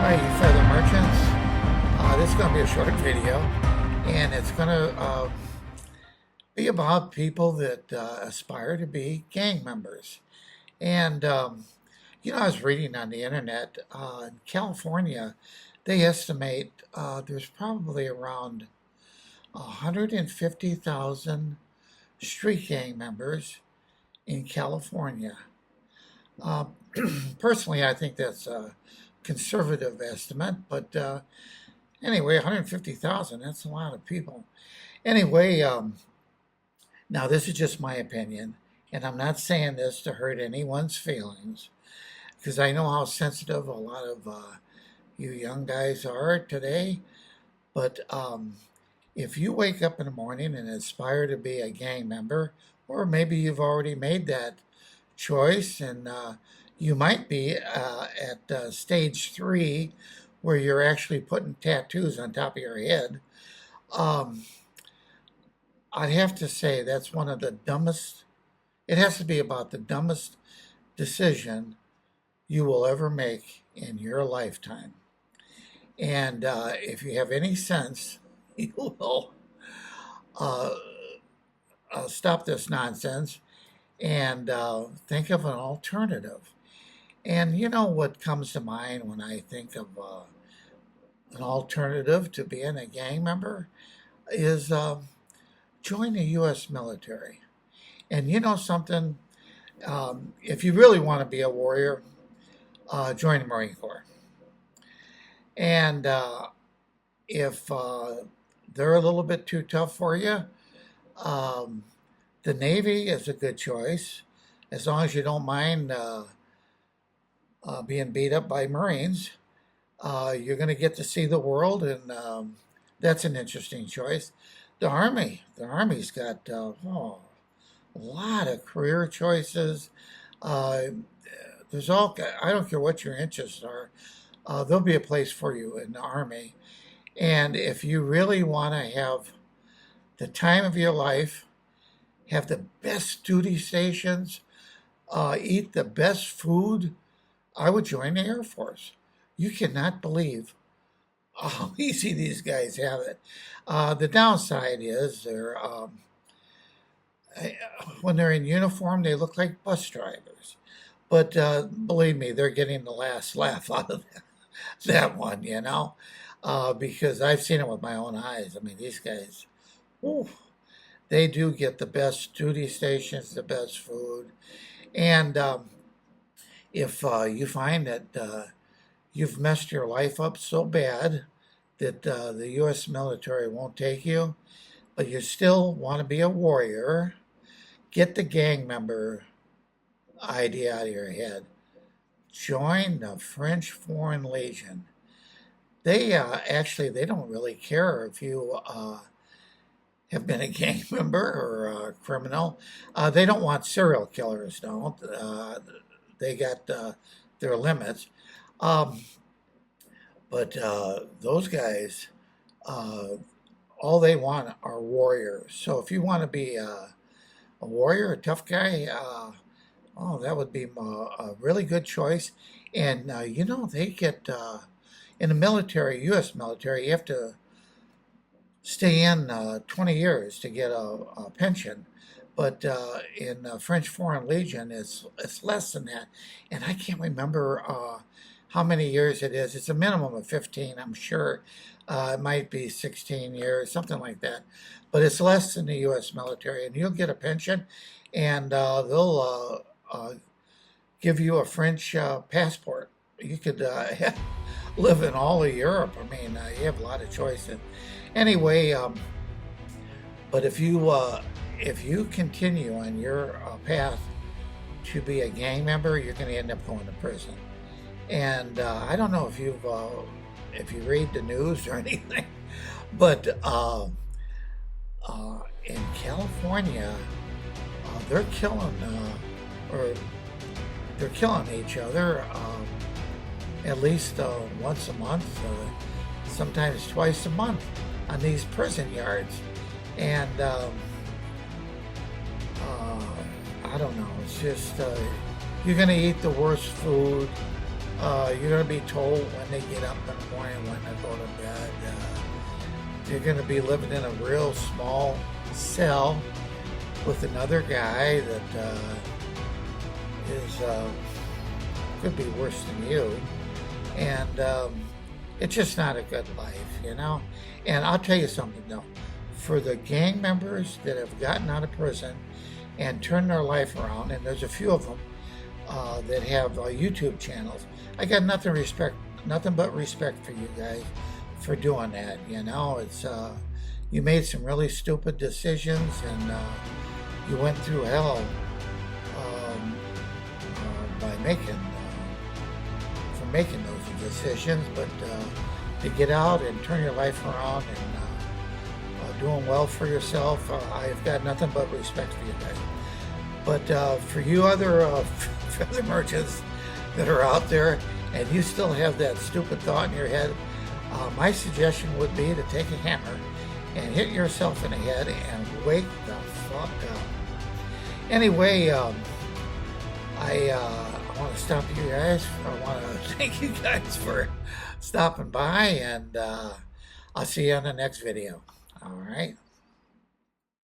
Hi, you feather merchants. This is going to be a short video, and it's going to be about people that aspire to be gang members. And, I was reading on the internet, in California, they estimate there's probably around 150,000 street gang members in California. Uh, Personally, I think that's a conservative estimate, but anyway, 150,000, that's a lot of people. Anyway, now this is just my opinion, and I'm not saying this to hurt anyone's feelings, because I know how sensitive a lot of you young guys are today. But if you wake up in the morning and aspire to be a gang member, or maybe you've already made that choice, and you might be at stage 3 where you're actually putting tattoos on top of your head. um, I'd have to say that's one of the dumbest, it has to be about the dumbest decision you will ever make in your lifetime. And if you have any sense, you will uh, stop this nonsense and think of an alternative. And you know what comes to mind when I think of an alternative to being a gang member is join the U.S. military. And you know something, if you really want to be a warrior, join the Marine Corps. And if they're a little bit too tough for you, um, the Navy is a good choice, as long as you don't mind being beat up by Marines. You're going to get to see the world, and that's an interesting choice. The Army's got a lot of career choices. Uh, there's all, I don't care what your interests are, there'll be a place for you in the Army. And if you really want to have the time of your life, have the best duty stations, eat the best food, I would join the Air Force. You cannot believe how easy these guys have it. The downside is when they're in uniform, they look like bus drivers. But believe me, they're getting the last laugh out of that one, because I've seen it with my own eyes. I mean, these guys, whew, they do get the best duty stations, the best food. And if you find that you've messed your life up so bad that the U.S. military won't take you, but you still want to be a warrior, get the gang member idea out of your head. Join the French Foreign Legion. They actually, they don't really care if you have been a gang member or a criminal. They don't want serial killers, don't. They got their limits. Um, but those guys, all they want are warriors. So if you want to be a warrior, a tough guy, that would be a really good choice. And they get in the military, U.S. military, you have to stay in 20 years to get a pension. But in French Foreign Legion, it's less than that. And I can't remember how many years it is. It's a minimum of 15, I'm sure. It might be 16 years, something like that. But it's less than the U.S. military. And you'll get a pension, and they'll give you a French passport. You could live in all of Europe. I mean, you have a lot of choices. Anyway, but if you continue on your path to be a gang member, you're going to end up going to prison. And I don't know if you read the news or anything, but in California, they're killing or they're killing each other at least once a month, sometimes twice a month on these prison yards. And I don't know, it's just you're going to eat the worst food. You're going to be told when they get up in the morning, when they go to bed. You're going to be living in a real small cell with another guy that is could be worse than you, and it's just not a good life, you know. And I'll tell you something though, for the gang members that have gotten out of prison and turned their life around, and there's a few of them that have YouTube channels. I got nothing but respect for you guys for doing that. You know, it's you made some really stupid decisions, and you went through hell by making those decisions. But to get out and turn your life around and doing well for yourself, I've got nothing but respect for you guys. But for you other feather merchants that are out there and you still have that stupid thought in your head, my suggestion would be to take a hammer and hit yourself in the head and wake the fuck up. Anyway, I want to stop you guys. I want to thank you guys for stopping by, and I'll see you on the next video. All right.